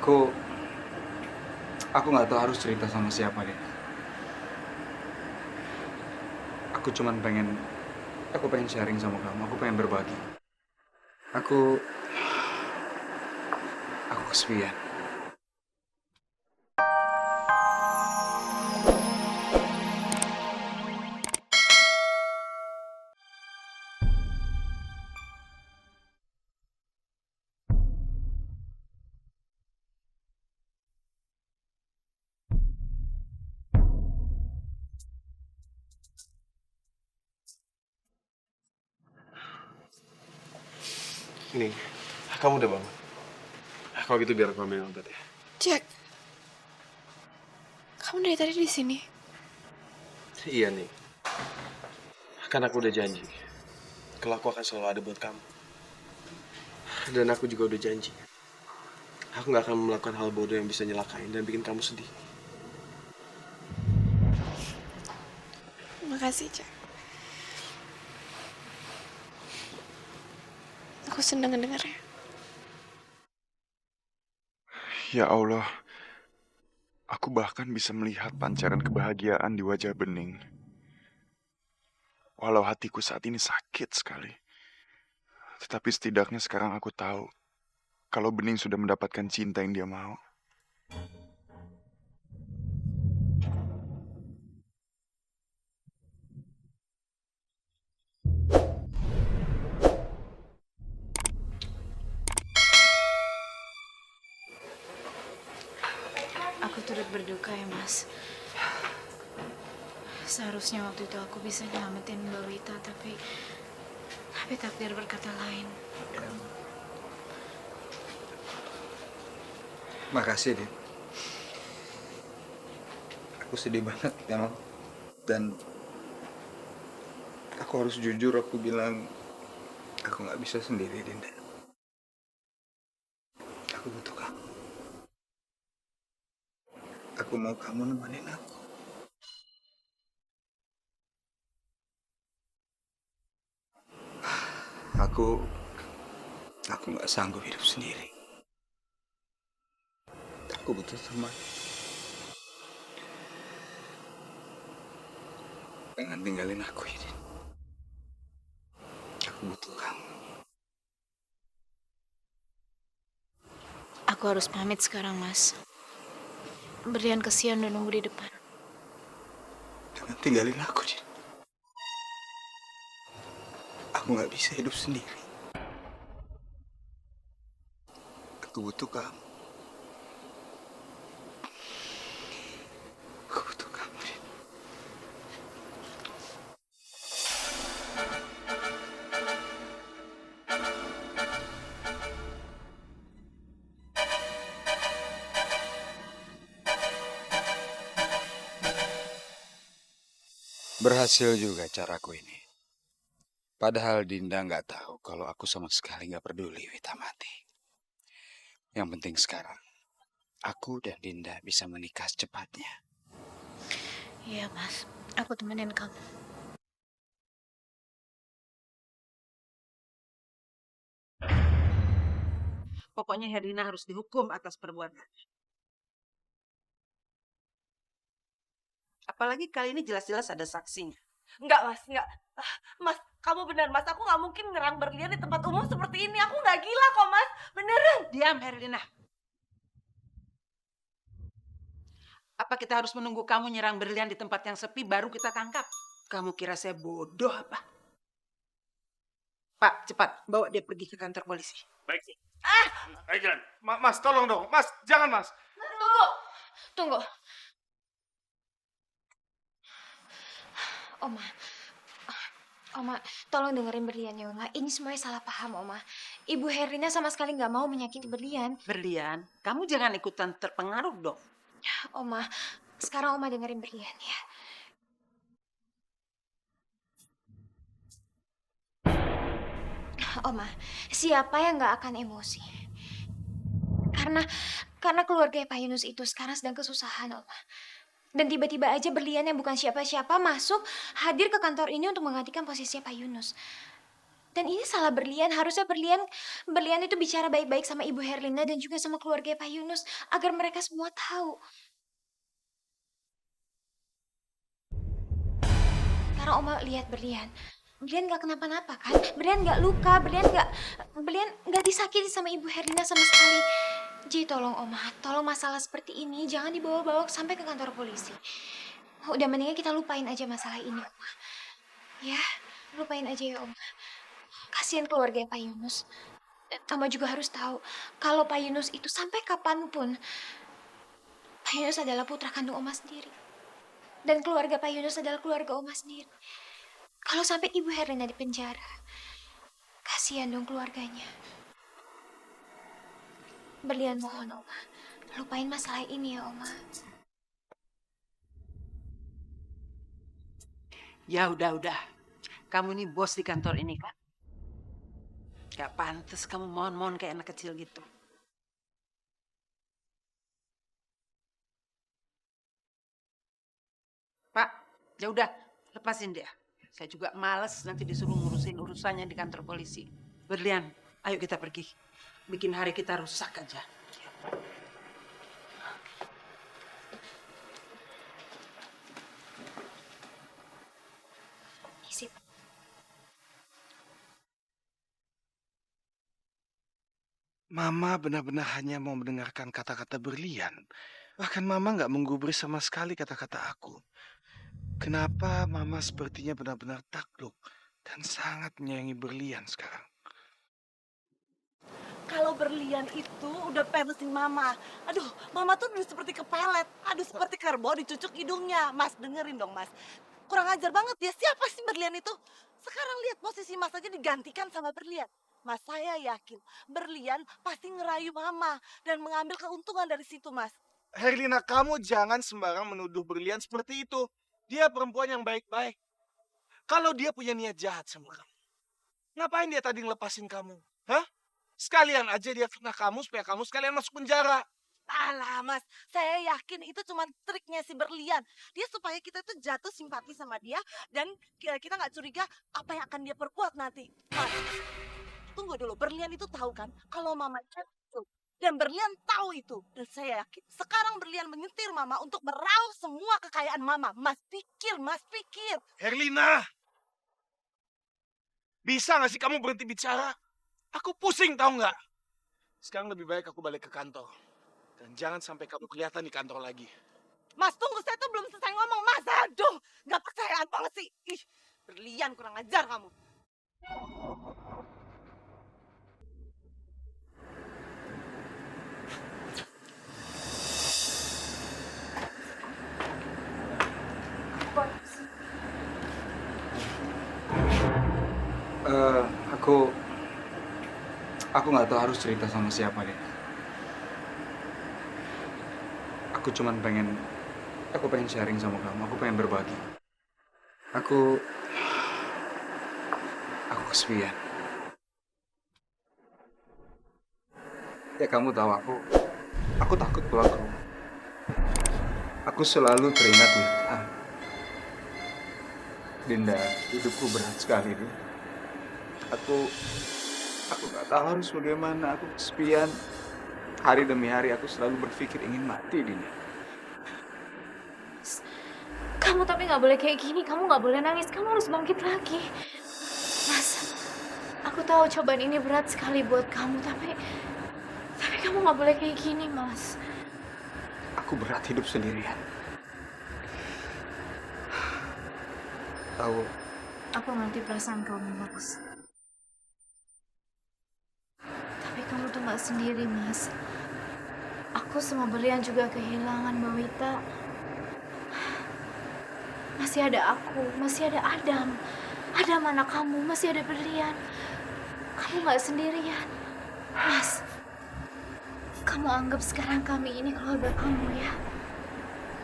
Aku aku nggak tahu harus cerita sama siapa deh. Aku cuman pengen sharing sama kamu. Aku pengen berbagi. Aku aku kesepian. Nih, kamu udah bangun. Kalau gitu biar aku ambilin obat ya. Jack, kamu dari tadi di sini. Iya nih, kan aku udah janji. Kalau aku akan selalu ada buat kamu. Dan aku juga udah janji. Aku gak akan melakukan hal bodoh yang bisa nyelakain dan bikin kamu sedih. Makasih, Jack. Aku senang ngedengarnya. Ya Allah, aku bahkan bisa melihat pancaran kebahagiaan di wajah Bening. Walau hatiku saat ini sakit sekali. Tetapi setidaknya sekarang aku tahu kalau Bening sudah mendapatkan cinta yang dia mau. Aku turut berduka ya, Mas. Seharusnya waktu itu aku bisa nyelamatin Mbak Wita, tapi takdir berkata lain. Makasih, Dit. Aku sedih banget memang. Dan aku harus jujur, aku bilang aku nggak bisa sendiri, Dinda. Aku butuh kamu. Aku mau kamu nemenin aku. Aku aku nggak sanggup hidup sendiri. Aku butuh teman. Jangan tinggalin aku, ya, Din. Aku butuh kamu. Aku harus pamit sekarang, Mas. Berlian kesian udah nunggu di depan. Jangan tinggalin aku, Din. Aku nggak bisa hidup sendiri. Aku butuh kamu. Aku butuh kamu, Din. Berhasil juga caraku ini. Padahal Dinda nggak tahu kalau aku sama sekali nggak peduli Wita mati. Yang penting sekarang, aku dan Dinda bisa menikah secepatnya. Iya, Mas. Aku temenin kamu. Pokoknya Herlina harus dihukum atas perbuatan. Apalagi kali ini jelas-jelas ada saksinya. Enggak, Mas, enggak. Mas, kamu benar, Mas. Aku nggak mungkin ngerang berlian di tempat umum seperti ini. Aku nggak gila kok, Mas. Beneran. Diam, Herlina. Apa kita harus menunggu kamu nyerang berlian di tempat yang sepi baru kita tangkap? Kamu kira saya bodoh apa? Pak, cepat bawa dia pergi ke kantor polisi. Baik, sih. Ayo jalan. Mas, tolong dong. Mas, jangan, Mas. Tunggu. Tunggu. Oma. Oma, tolong dengerin Berlian ya, Oma. Ini semuanya salah paham, Oma. Ibu Herlina sama sekali nggak mau menyakiti Berlian. Berlian, kamu jangan ikutan terpengaruh dong. Oma, sekarang Oma dengerin Berlian ya. Oma, siapa yang nggak akan emosi? Karena keluarga Pak Yunus itu sekarang sedang kesusahan, Oma. Dan tiba-tiba aja Berlian yang bukan siapa-siapa masuk hadir ke kantor ini untuk menggantikan posisinya Pak Yunus. Dan ini salah Berlian. Harusnya Berlian itu bicara baik-baik sama Ibu Herlina dan juga sama keluarga Pak Yunus agar mereka semua tahu. Karena Oma lihat Berlian nggak kenapa-napa kan? Berlian nggak luka, Berlian nggak disakiti sama Ibu Herlina sama sekali. Jadi tolong Oma, tolong masalah seperti ini jangan dibawa-bawa sampai ke kantor polisi. Udah mendingan kita lupain aja masalah ini, Oma. Ya, lupain aja ya, Oma. Kasihan keluarga Pak Yunus. Dan Oma juga harus tahu kalau Pak Yunus itu sampai kapanpun Pak Yunus adalah putra kandung Oma sendiri. Dan keluarga Pak Yunus adalah keluarga Oma sendiri. Kalau sampai Ibu Herlina di penjara, kasihan dong keluarganya. Berlian mohon Oma, lupain masalah ini ya Oma. Ya udah. Kamu nih bos di kantor ini kan? Gak pantas kamu mohon-mohon kayak anak kecil gitu. Pak, ya udah, lepasin dia. Saya juga males nanti disuruh ngurusin urusannya di kantor polisi. Berlian, ayo kita pergi. Bikin hari kita rusak aja. Sip. Mama benar-benar hanya mau mendengarkan kata-kata Berlian. Bahkan Mama nggak menggubris sama sekali kata-kata aku. Kenapa Mama sepertinya benar-benar takluk dan sangat menyayangi Berlian sekarang? Kalau Berlian itu udah penesin Mama. Aduh, Mama tuh udah seperti kepelet. Aduh, seperti kerbau dicucuk hidungnya. Mas, dengerin dong, Mas. Kurang ajar banget ya. Siapa sih Berlian itu? Sekarang lihat posisi Mas aja digantikan sama Berlian. Mas, saya yakin Berlian pasti ngerayu Mama dan mengambil keuntungan dari situ, Mas. Herlina, kamu jangan sembarang menuduh Berlian seperti itu. Dia perempuan yang baik-baik. Kalau dia punya niat jahat sama kamu, ngapain dia tadi ngelepasin kamu? Hah? Sekalian aja dia fitnah kamu supaya kamu sekalian masuk penjara. Alah, Mas, saya yakin itu cuma triknya si Berlian. Dia supaya kita tuh jatuh simpati sama dia dan kita nggak curiga apa yang akan dia perbuat nanti. Mas, tunggu dulu. Berlian itu tahu kan kalau Mama itu. Dan Berlian tahu itu. Dan saya yakin sekarang Berlian menyetir Mama untuk meraup semua kekayaan Mama. Mas pikir, Mas pikir. Herlina, bisa nggak sih kamu berhenti bicara? Aku pusing tahu nggak? Sekarang lebih baik aku balik ke kantor. Dan jangan sampai kamu kelihatan di kantor lagi. Mas tunggu, saya tuh belum selesai ngomong. Mas, aduh, nggak percayaan banget sih. Ih, Berlian kurang ajar kamu. Eh, aku nggak tahu harus cerita sama siapa deh. Aku pengen sharing sama kamu. Aku pengen berbagi. Aku kesepian. Ya kamu tahu aku takut pulang ke rumah. Aku selalu teringat Dinda, hidupku berat sekali deh. Aku nggak tahu harus bagaimana. Aku kesepian. Hari demi hari aku selalu berpikir ingin mati, Dinda. Kamu tapi nggak boleh kayak gini. Kamu nggak boleh nangis. Kamu harus bangkit lagi. Mas, aku tahu cobaan ini berat sekali buat kamu. Tapi kamu nggak boleh kayak gini, Mas. Aku berat hidup sendirian. Tahu, Aku ngerti perasaan kamu, Mas. Tapi kamu tuh nggak sendiri, Mas. Aku sama Berlian juga kehilangan Mbak Wita. Masih ada aku, masih ada Adam. Ada anak kamu, masih ada Berlian. Kamu nggak sendirian. Mas, kamu anggap sekarang kami ini keluarga kamu ya.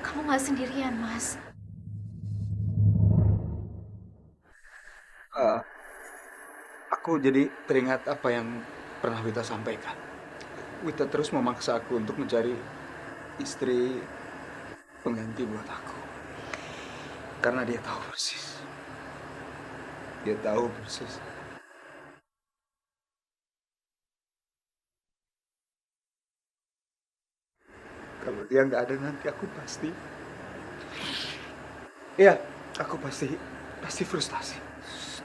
Kamu nggak sendirian, Mas. aku jadi teringat apa yang pernah Wita sampaikan. Wita terus memaksa aku untuk mencari istri pengganti buat aku. Karena dia tahu persis. Kalau dia nggak ada nanti aku pasti, iya, aku pasti frustasi.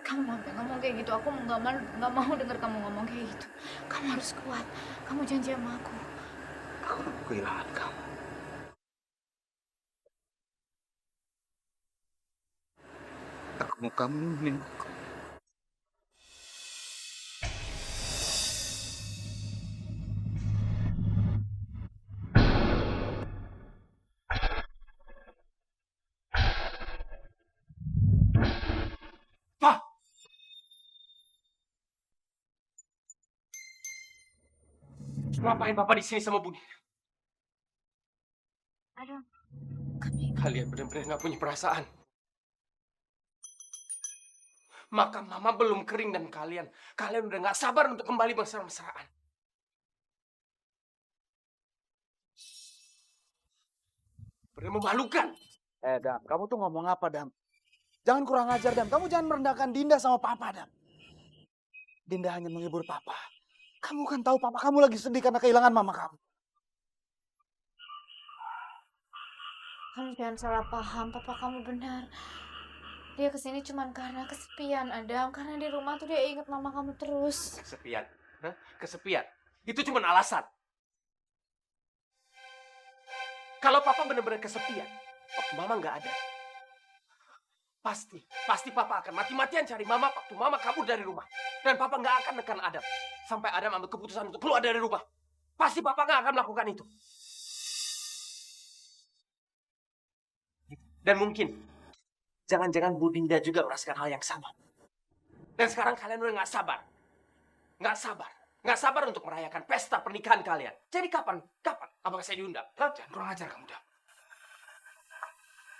Kamu sampai ngomong kayak gitu, aku nggak mau dengar kamu ngomong kayak gitu. Kamu harus kuat. Kamu janji sama aku. Aku nggak mau kehilangan kamu. Aku mau kamu nemenin aku. Pak! Ngapain Papa di sini sama Budi? Adam, Kalian benar-benar nggak punya perasaan. Maka Mama belum kering dan kalian udah nggak sabar untuk kembali mesra-mesraan. Benar memalukan. Dam, kamu tuh ngomong apa, Dam? Jangan kurang ajar, Dam. Kamu jangan merendahkan Dinda sama Papa, Dam. Dinda hanya menghibur Papa. Kamu kan tahu Papa kamu lagi sedih karena kehilangan Mama kamu. kamu jangan salah paham. Papa kamu benar. Dia kesini cuma karena kesepian, Adam. Karena di rumah tuh dia ingat mama kamu terus. Kesepian. Hah? Kesepian. Itu cuma alasan. Kalau Papa benar-benar kesepian, waktu Mama nggak ada, pasti Papa akan mati-matian cari Mama waktu Mama kabur dari rumah. Dan Papa nggak akan nekan Adam sampai Adam ambil keputusan untuk keluar dari rumah. Pasti Papa nggak akan melakukan itu. Dan mungkin, jangan-jangan Bu Dinda juga merasakan hal yang sama. Dan sekarang kalian udah nggak sabar. Nggak sabar untuk merayakan pesta pernikahan kalian. Jadi kapan? Apakah saya diundang? Hah? Jangan kurang ajar kamu, Dam.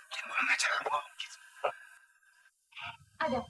Jangan kurang ajar kamu. Adam,